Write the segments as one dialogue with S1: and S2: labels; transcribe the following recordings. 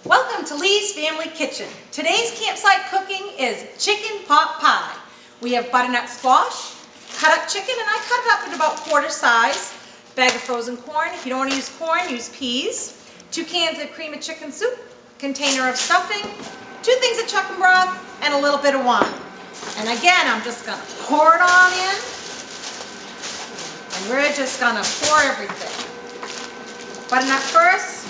S1: Welcome to Lee's Family Kitchen. Today's campsite cooking is chicken pot pie. We have butternut squash, cut up chicken, and I cut it up in about quarter size. Bag of frozen corn. If you don't want to use corn, use peas. 2 cans of cream of chicken soup, container of stuffing, 2 things of chicken broth, and a little bit of wine. And again, I'm just going to pour it all in, and we're just going to pour everything. Butternut first,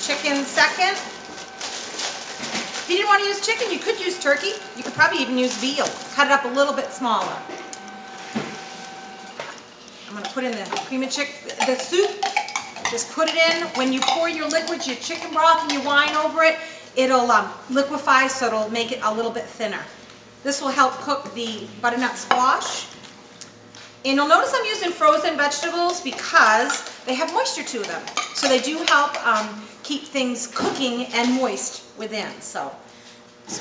S1: chicken second. If you didn't want to use chicken, you could use turkey. You could probably even use veal. Cut it up a little bit smaller. I'm going to put in the cream of chicken, the soup. Just put it in. When you pour your liquids, your chicken broth and your wine over it, it'll liquefy, so it'll make it a little bit thinner. This will help cook the butternut squash. And you'll notice I'm using frozen vegetables because they have moisture to them. So they do help keep things cooking and moist within. So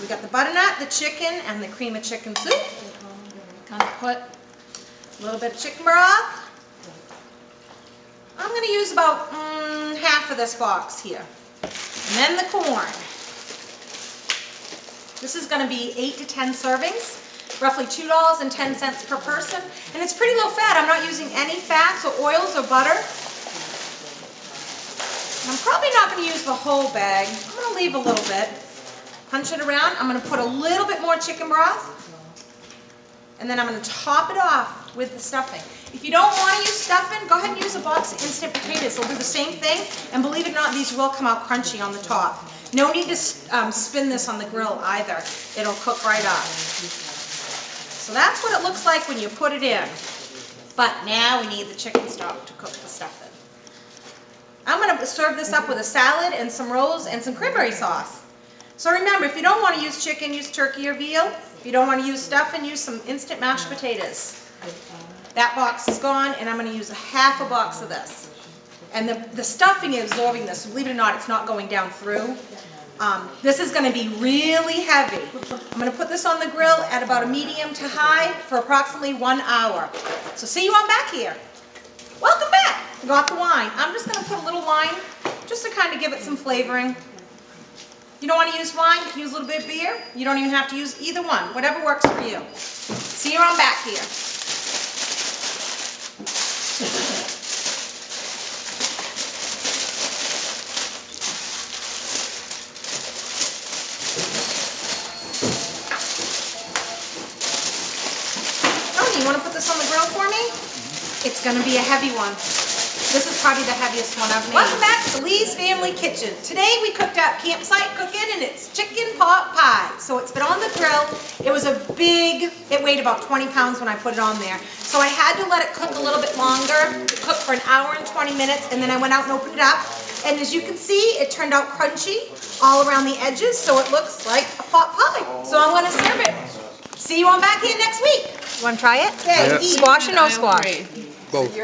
S1: we got the butternut, the chicken, and the cream of chicken soup. Kind of put a little bit of chicken broth. I'm going to use about half of this box here. And then the corn. This is going to be 8 to 10 servings. Roughly $2.10 per person, and it's pretty low fat. I'm not using any fats or oils or butter. And I'm probably not going to use the whole bag. I'm going to leave a little bit. Punch it around. I'm going to put a little bit more chicken broth, and then I'm going to top it off with the stuffing. If you don't want to use stuffing, go ahead and use a box of instant potatoes. They'll do the same thing, and believe it or not, these will come out crunchy on the top. No need to spin this on the grill either. It'll cook right up. So that's what it looks like when you put it in. But now we need the chicken stock to cook the stuff in. I'm going to serve this up with a salad and some rolls and some cranberry sauce. So remember, if you don't want to use chicken, use turkey or veal. If you don't want to use stuffing, use some instant mashed potatoes. That box is gone, and I'm going to use half a box of this. And the stuffing is absorbing this. Believe it or not, it's not going down through. This is going to be really heavy. I'm going to put this on the grill at about a medium to high for approximately 1 hour. So see you on back here. Welcome back. Got the wine. I'm just going to put a little wine just to kind of give it some flavoring. You don't want to use wine, you can use a little bit of beer. You don't even have to use either one. Whatever works for you. See you on back here. You want to put this on the grill for me? It's going to be a heavy one. This is probably the heaviest one I've made. Welcome back to Lee's Family Kitchen. Today we cooked up campsite cooking, and it's chicken pot pie. So it's been on the grill. It was it weighed about 20 pounds when I put it on there. So I had to let it cook a little bit longer. It cooked for 1 hour and 20 minutes, and then I went out and opened it up. And as you can see, it turned out crunchy all around the edges, so it looks like a pot pie. So I'm going to serve it. See you on back here next week. You want to try it? Okay. Yeah. Squash or no squash?
S2: Both.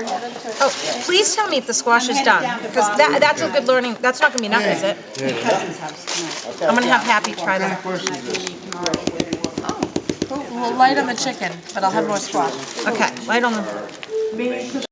S1: Oh, please tell me if the squash is done, because that's a good learning. That's not going to be enough, is it? I'm going to have Happy try that.
S3: Oh, well, light on the chicken, but I'll have more squash.
S1: Okay, light on the...